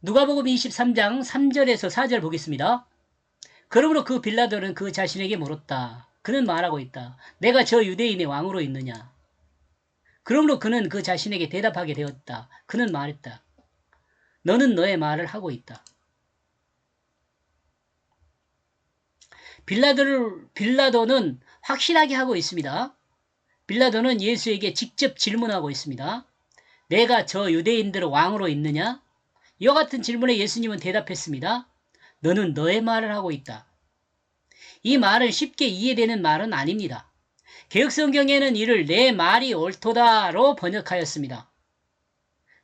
누가복음 23장 3절에서 4절 보겠습니다. 그러므로 그 빌라도는 그 자신에게 물었다. 그는 말하고 있다. 내가 저 유대인의 왕으로 있느냐? 그러므로 그는 그 자신에게 대답하게 되었다. 그는 말했다. 너는 너의 말을 하고 있다. 빌라도는 확실하게 하고 있습니다. 빌라도는 예수에게 직접 질문하고 있습니다. 내가 저 유대인들의 왕으로 있느냐? 이와 같은 질문에 예수님은 대답했습니다. 너는 너의 말을 하고 있다. 이 말은 쉽게 이해되는 말은 아닙니다. 개역성경에는 이를 내 말이 옳도다로 번역하였습니다.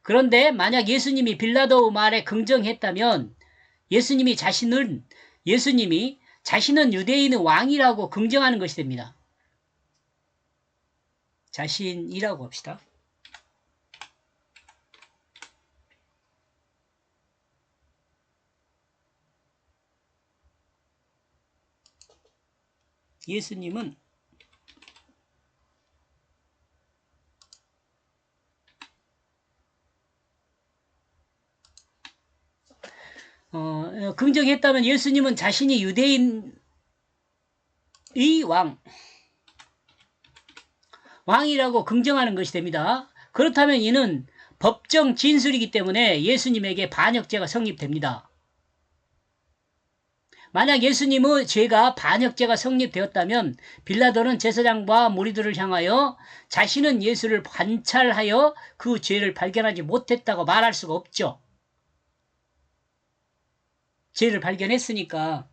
그런데 만약 예수님이 빌라도의 말에 긍정했다면 예수님이 자신은 유대인의 왕이라고 긍정하는 것이 됩니다. 자신이라고 합시다. 예수님은 긍정했다면 예수님은 자신이 유대인의 왕이라고 긍정하는 것이 됩니다. 그렇다면 이는 법정 진술이기 때문에 예수님에게 반역죄가 성립됩니다. 만약 예수님의 죄가 반역죄가 성립되었다면 빌라도는 제사장과 무리들을 향하여 자신은 예수를 관찰하여 그 죄를 발견하지 못했다고 말할 수가 없죠. 죄를 발견했으니까.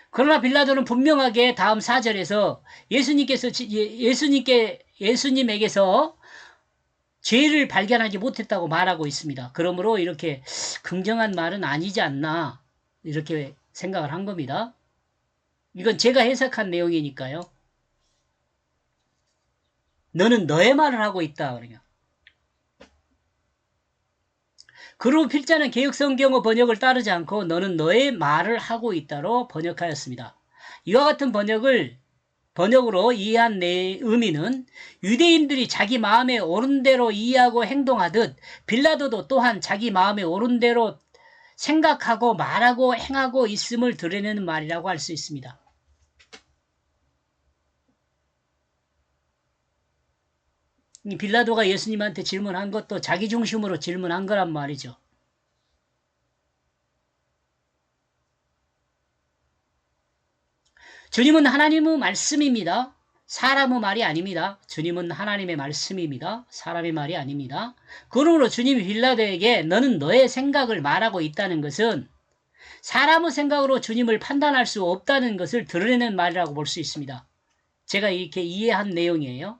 그러나 빌라도는 분명하게 다음 4절에서 예수님에게서 죄를 발견하지 못했다고 말하고 있습니다. 그러므로 이렇게 긍정한 말은 아니지 않나 이렇게 생각을 한 겁니다. 이건 제가 해석한 내용이니까요. 너는 너의 말을 하고 있다. 그러냐. 그리고 필자는 개역성경의 번역을 따르지 않고 너는 너의 말을 하고 있다로 번역하였습니다. 이와 같은 번역으로 이해한 의미는 유대인들이 자기 마음에 옳은 대로 이해하고 행동하듯 빌라도도 또한 자기 마음에 옳은 대로 생각하고 말하고 행하고 있음을 드러내는 말이라고 할 수 있습니다. 빌라도가 예수님한테 질문한 것도 자기 중심으로 질문한 거란 말이죠. 주님은 하나님의 말씀입니다. 사람의 말이 아닙니다. 주님은 하나님의 말씀입니다. 사람의 말이 아닙니다. 그러므로 주님이 빌라도에게 너는 너의 생각을 말하고 있다는 것은 사람의 생각으로 주님을 판단할 수 없다는 것을 드러내는 말이라고 볼 수 있습니다. 제가 이렇게 이해한 내용이에요.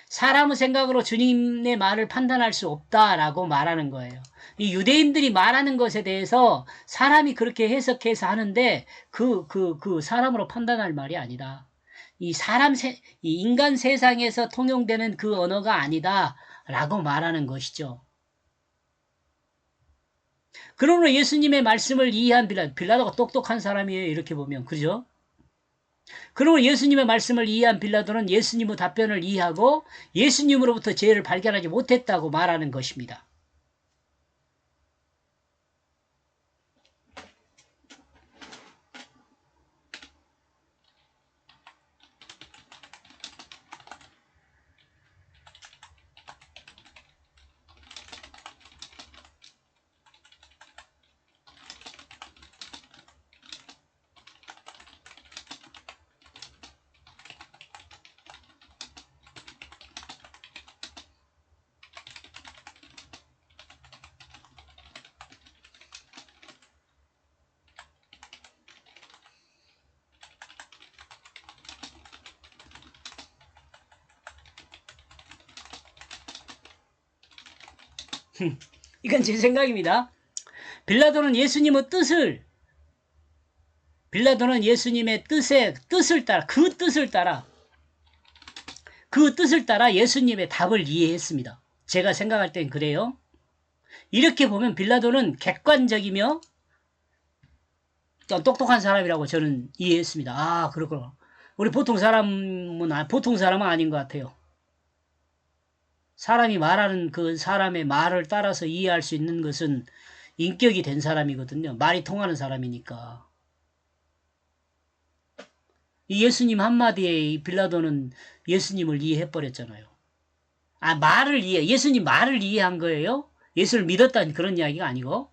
사람의 생각으로 주님의 말을 판단할 수 없다라고 말하는 거예요. 이 유대인들이 말하는 것에 대해서 사람이 그렇게 해석해서 하는데 그 사람으로 판단할 말이 아니다. 이 인간 세상에서 통용되는 그 언어가 아니다라고 말하는 것이죠. 그러므로 예수님의 말씀을 이해한 빌라도가 똑똑한 사람이에요. 이렇게 보면. 그죠? 그러므로 예수님의 말씀을 이해한 빌라도는 예수님의 답변을 이해하고 예수님으로부터 죄를 발견하지 못했다고 말하는 것입니다. 이건 제 생각입니다. 빌라도는 예수님의 뜻을 따라 그 뜻을 따라 예수님의 답을 이해했습니다. 제가 생각할 땐 그래요. 이렇게 보면 빌라도는 객관적이며 똑똑한 사람이라고 저는 이해했습니다. 아, 그렇구나. 우리 보통 사람은 아닌 것 같아요. 사람이 말하는 그 사람의 말을 따라서 이해할 수 있는 것은 인격이 된 사람이거든요. 말이 통하는 사람이니까. 이 예수님 한마디에 이 빌라도는 예수님을 이해해버렸잖아요. 예수님 말을 이해한 거예요? 예수를 믿었다는 그런 이야기가 아니고.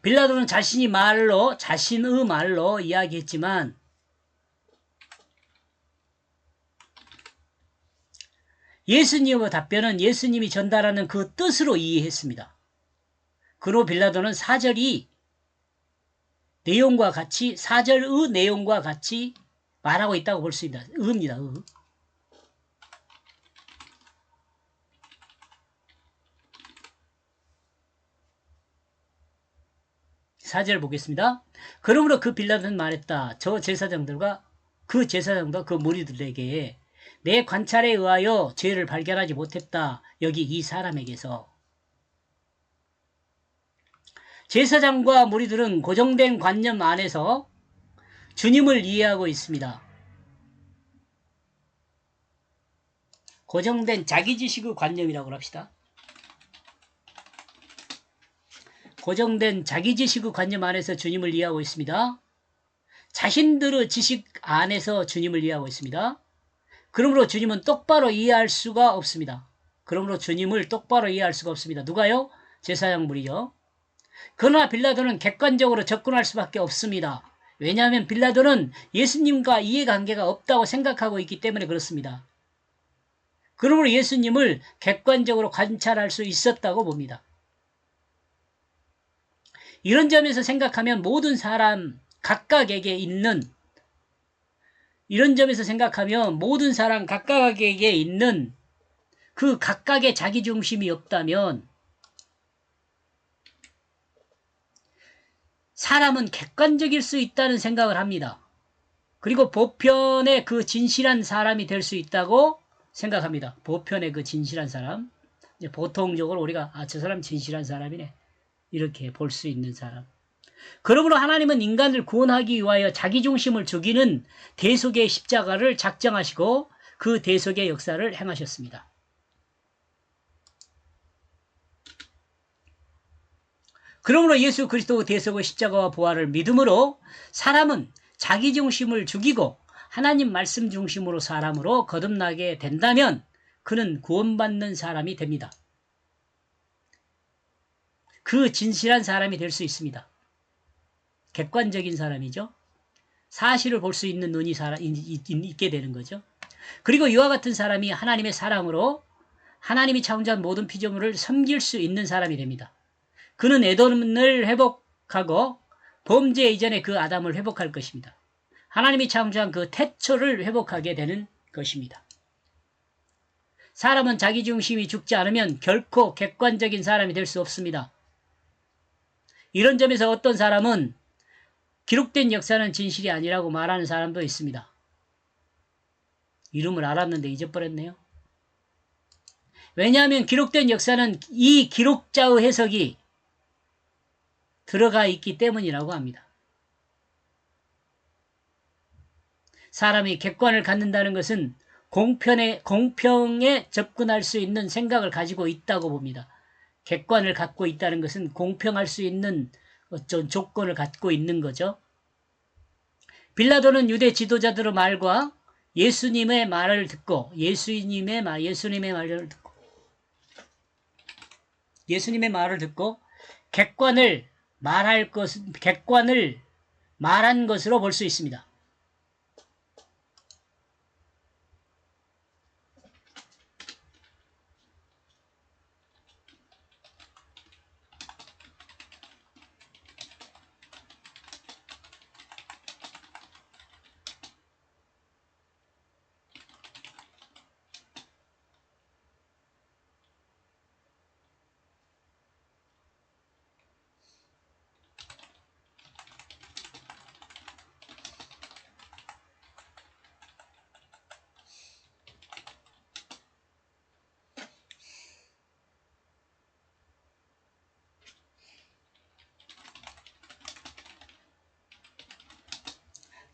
빌라도는 자신의 말로 이야기했지만, 예수님의 답변은 예수님이 전달하는 그 뜻으로 이해했습니다. 그로 빌라도는 사절의 내용과 같이 말하고 있다고 볼 수 있다. 의입니다. 의. 사절 보겠습니다. 그러므로 그 빌라도는 말했다. 저 제사장들과 그 제사장도 그 무리들에게 내 관찰에 의하여 죄를 발견하지 못했다. 여기 이 사람에게서. 제사장과 무리들은 고정된 관념 안에서 주님을 이해하고 있습니다. 고정된 자기지식의 관념이라고 합시다. 고정된 자기지식의 관념 안에서 주님을 이해하고 있습니다. 자신들의 지식 안에서 주님을 이해하고 있습니다. 그러므로 주님은 똑바로 이해할 수가 없습니다. 누가요? 제사장 무리죠. 그러나 빌라도는 객관적으로 접근할 수밖에 없습니다. 왜냐하면 빌라도는 예수님과 이해관계가 없다고 생각하고 있기 때문에 그렇습니다. 그러므로 예수님을 객관적으로 관찰할 수 있었다고 봅니다. 이런 점에서 생각하면 모든 사람 각각에게 있는 그 각각의 자기중심이 없다면 사람은 객관적일 수 있다는 생각을 합니다. 그리고 보편의 그 진실한 사람이 될 수 있다고 생각합니다. 보편의 그 진실한 사람. 보통적으로 우리가 저 사람 진실한 사람이네. 이렇게 볼 수 있는 사람. 그러므로 하나님은 인간을 구원하기 위하여 자기중심을 죽이는 대속의 십자가를 작정하시고 그 대속의 역사를 행하셨습니다. 그러므로 예수 그리스도 대속의 십자가와 부활을 믿음으로 사람은 자기중심을 죽이고 하나님 말씀 중심으로 사람으로 거듭나게 된다면 그는 구원받는 사람이 됩니다. 그 진실한 사람이 될 수 있습니다. 객관적인 사람이죠. 사실을 볼 수 있는 눈이 있게 되는 거죠. 그리고 이와 같은 사람이 하나님의 사랑으로 하나님이 창조한 모든 피조물을 섬길 수 있는 사람이 됩니다. 그는 에덴을 회복하고 범죄 이전의 그 아담을 회복할 것입니다. 하나님이 창조한 그 태초를 회복하게 되는 것입니다. 사람은 자기중심이 죽지 않으면 결코 객관적인 사람이 될 수 없습니다. 이런 점에서 어떤 사람은 기록된 역사는 진실이 아니라고 말하는 사람도 있습니다. 이름을 알았는데 잊어버렸네요. 왜냐하면 기록된 역사는 이 기록자의 해석이 들어가 있기 때문이라고 합니다. 사람이 객관을 갖는다는 것은 공평에 접근할 수 있는 생각을 가지고 있다고 봅니다. 객관을 갖고 있다는 것은 공평할 수 있는 어떤 조건을 갖고 있는 거죠. 빌라도는 유대 지도자들의 말과 예수님의 말을 듣고 객관을 말한 것으로 볼 수 있습니다.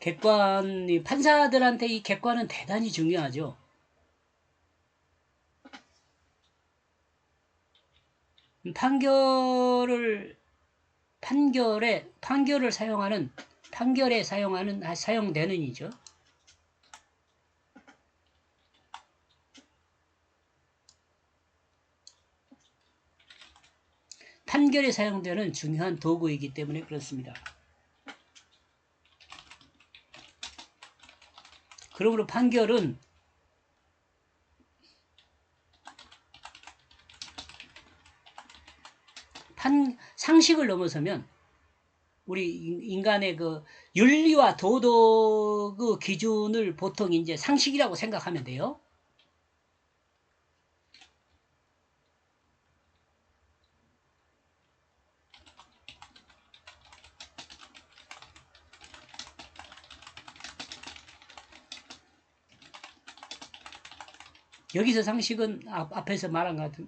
객관, 판사들한테 이 객관은 대단히 중요하죠. 판결에 사용되는 이죠. 판결에 사용되는 중요한 도구이기 때문에 그렇습니다. 그러므로 판결은 상식을 넘어서면 우리 인간의 그 윤리와 도덕의 기준을 보통 이제 상식이라고 생각하면 돼요. 여기서 상식은 앞에서 말한 것 같은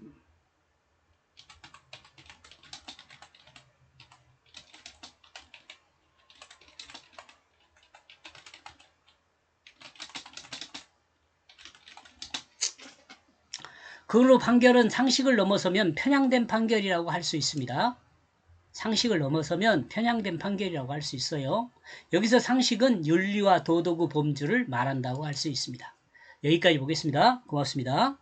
그걸로 판결은 상식을 넘어서면 편향된 판결이라고 할 수 있습니다. 상식을 넘어서면 편향된 판결이라고 할 수 있어요. 여기서 상식은 윤리와 도덕의 범주를 말한다고 할 수 있습니다. 여기까지 보겠습니다. 고맙습니다.